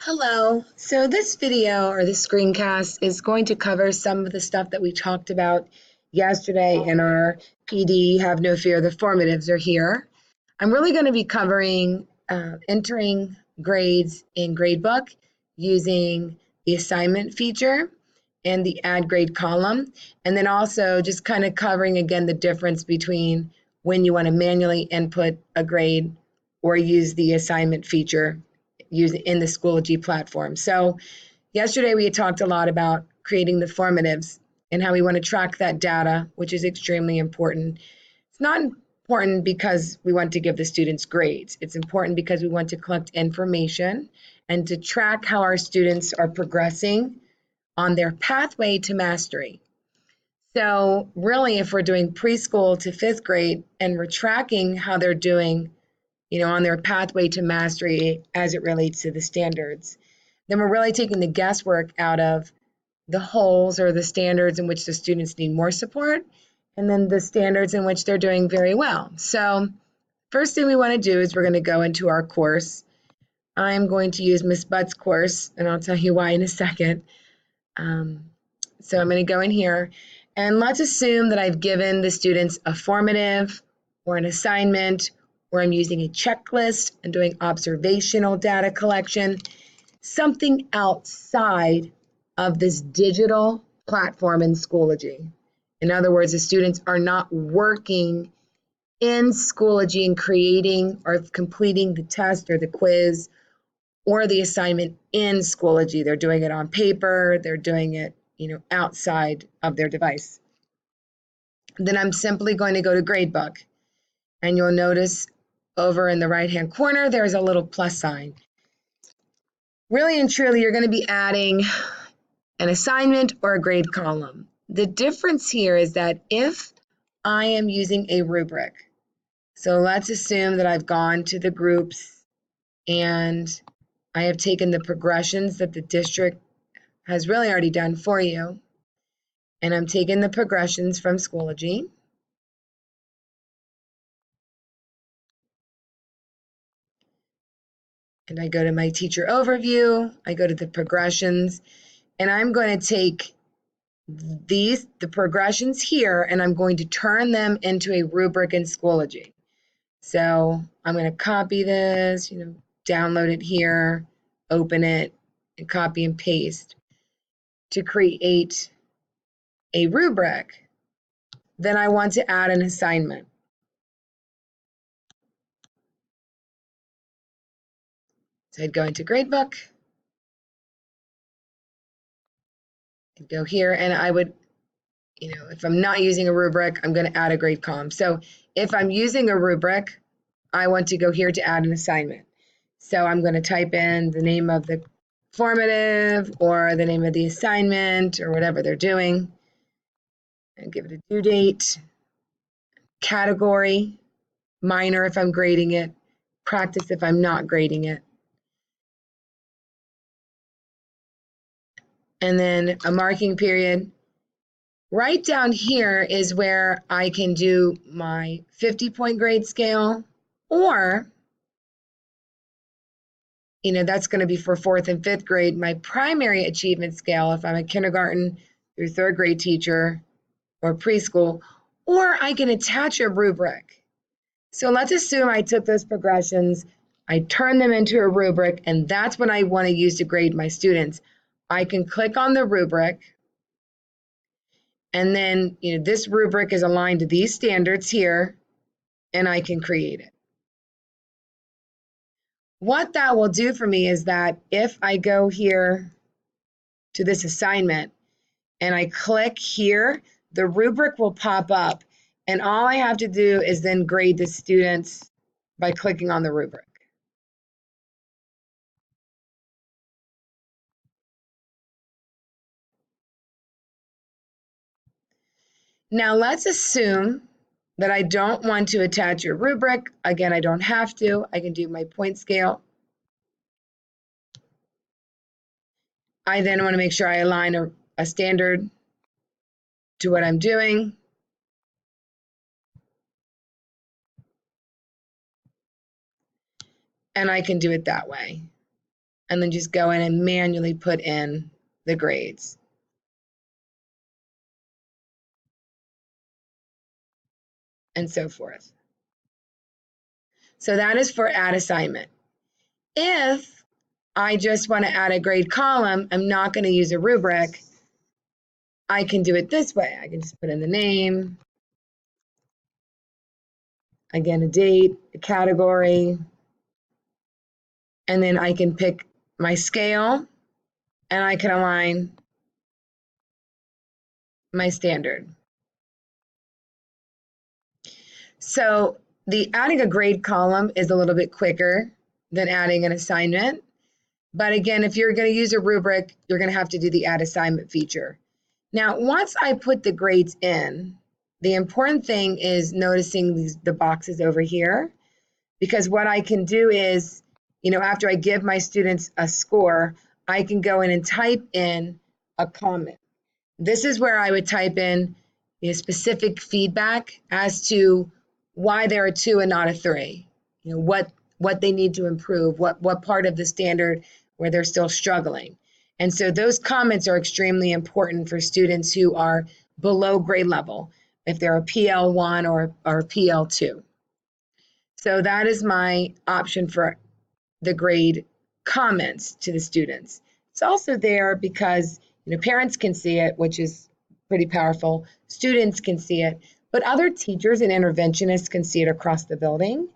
Hello. So this video or this screencast is going to cover some of the stuff that we talked about yesterday in our PD, Have No Fear, the formatives are here. I'm really going to be covering entering grades in Gradebook using the assignment feature and the add grade column, and then also just kind of covering again the difference between when you want to manually input a grade or use the assignment feature using in the Schoology platform. So yesterday we had talked a lot about creating the formatives and how we want to track that data, which is extremely important. It's not important because we want to give the students grades. It's important because we want to collect information and to track how our students are progressing on their pathway to mastery. So really, if we're doing preschool to fifth grade and we're tracking how they're doing, on their pathway to mastery as it relates to the standards, then we're really taking the guesswork out of the holes or the standards in which the students need more support, and then the standards in which they're doing very well. So first thing we want to do is we're going to go into our course. I'm going to use Miss Butt's course, and I'll tell you why in a second. So I'm going to go in here, and let's assume that I've given the students a formative or an assignment, or I'm using a checklist and doing observational data collection, something outside of this digital platform in Schoology. In other words, the students are not working in Schoology and creating or completing the test or the quiz or the assignment in Schoology. They're doing it on paper, they're doing it, outside of their device. Then I'm simply going to go to Gradebook, and you'll notice over in the right-hand corner, there's a little plus sign. Really and truly, you're going to be adding an assignment or a grade column. The difference here is that if I am using a rubric, so let's assume that I've gone to the groups and I have taken the progressions that the district has really already done for you, and I'm taking the progressions from Schoology. And I go to my teacher overview, I go to the progressions, and I'm going to take the progressions here, and I'm going to turn them into a rubric in Schoology. So I'm going to copy this, download it here, open it, and copy and paste to create a rubric. Then I want to add an assignment. So I'd go into Gradebook, I'd go here, and I would, if I'm not using a rubric, I'm going to add a grade column. So if I'm using a rubric, I want to go here to add an assignment. So I'm going to type in the name of the formative or the name of the assignment or whatever they're doing, and give it a due date, category, minor if I'm grading it, practice if I'm not grading it, and then a marking period. Right down here is where I can do my 50-point grade scale, or, that's going to be for fourth and fifth grade, my primary achievement scale if I'm a kindergarten through third grade teacher or preschool, or I can attach a rubric. So let's assume I took those progressions, I turned them into a rubric, and that's what I want to use to grade my students. I can click on the rubric, and then this rubric is aligned to these standards here, and I can create it. What that will do for me is that if I go here to this assignment and I click here, the rubric will pop up, and all I have to do is then grade the students by clicking on the rubric. Now let's assume that I don't want to attach a rubric. Again, I don't have to. I can do my point scale. I then want to make sure I align a standard to what I'm doing. And I can do it that way. and then just go in and manually put in the grades. And so forth. So that is for add assignment. If I just want to add a grade column, I'm not going to use a rubric. I can do it this way. I can just put in the name, again, a date, a category, and then I can pick my scale, and I can align my standard. So the adding a grade column is a little bit quicker than adding an assignment. But again, if you're going to use a rubric, you're going to have to do the add assignment feature. Now, once I put the grades in, the important thing is noticing the boxes over here, because what I can do is, after I give my students a score, I can go in and type in a comment. This is where I would type in specific feedback as to why they're a 2 and not a 3. What they need to improve, what part of the standard where they're still struggling. And so those comments are extremely important for students who are below grade level, if they're a PL1 or a PL2. So that is my option for the grade comments to the students. It's also there because parents can see it, which is pretty powerful. Students can see it, but other teachers and interventionists can see it across the building.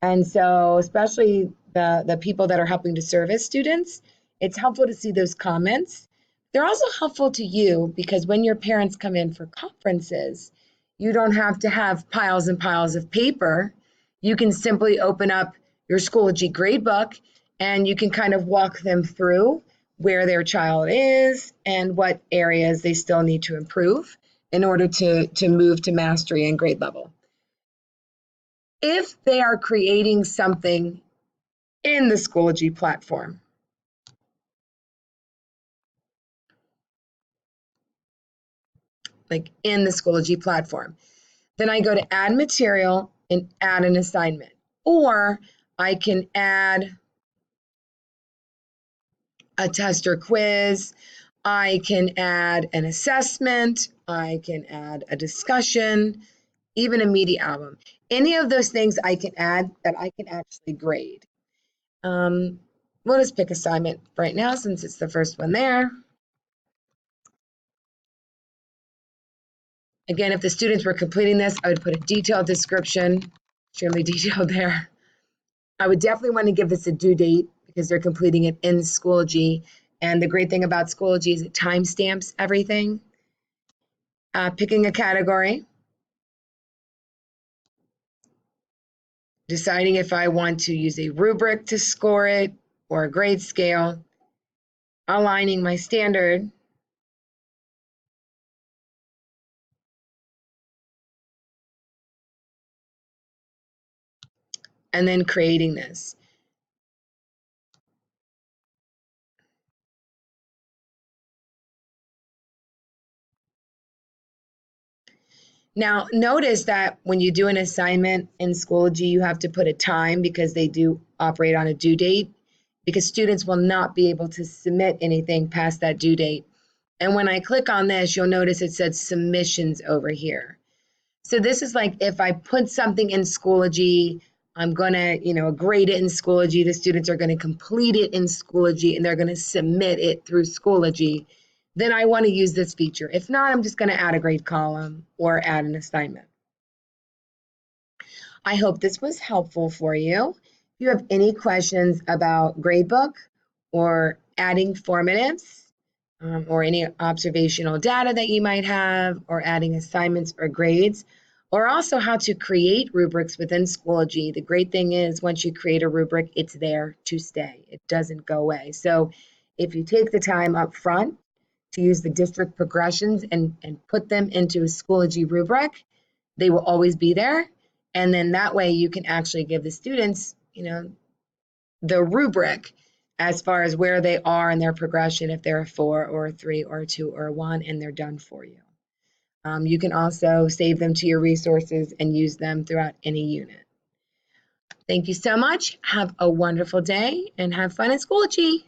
And so especially the people that are helping to service students, it's helpful to see those comments. They're also helpful to you because when your parents come in for conferences, you don't have to have piles and piles of paper. You can simply open up your Schoology gradebook and you can kind of walk them through where their child is and what areas they still need to improve in order to move to mastery and grade level. If they are creating something in the Schoology platform, like in the Schoology platform, then I go to add material and add an assignment, or I can add a test or quiz, I can add an assessment, I can add a discussion, even a media album. Any of those things I can add that I can actually grade. We'll just pick assignment right now since it's the first one there. Again, if the students were completing this, I would put a detailed description, extremely detailed there. I would definitely want to give this a due date because they're completing it in Schoology. And the great thing about Schoology is it timestamps everything. Picking a category. Deciding if I want to use a rubric to score it or a grade scale. Aligning my standard. And then creating this. Now, notice that when you do an assignment in Schoology, you have to put a time because they do operate on a due date, because students will not be able to submit anything past that due date. And when I click on this, you'll notice it says submissions over here. So this is like if I put something in Schoology, I'm going to, grade it in Schoology. The students are going to complete it in Schoology, and they're going to submit it through Schoology. Then I want to use this feature. If not, I'm just going to add a grade column or add an assignment. I hope this was helpful for you. If you have any questions about Gradebook or adding formatives, or any observational data that you might have, or adding assignments or grades, or also how to create rubrics within Schoology. The great thing is once you create a rubric, it's there to stay. It doesn't go away. So if you take the time up front to use the district progressions and put them into a Schoology rubric, they will always be there. And then that way you can actually give the students, the rubric as far as where they are in their progression, if they're a 4 or a 3 or a 2 or a 1, and they're done for you. You can also save them to your resources and use them throughout any unit. Thank you so much. Have a wonderful day and have fun at Schoology.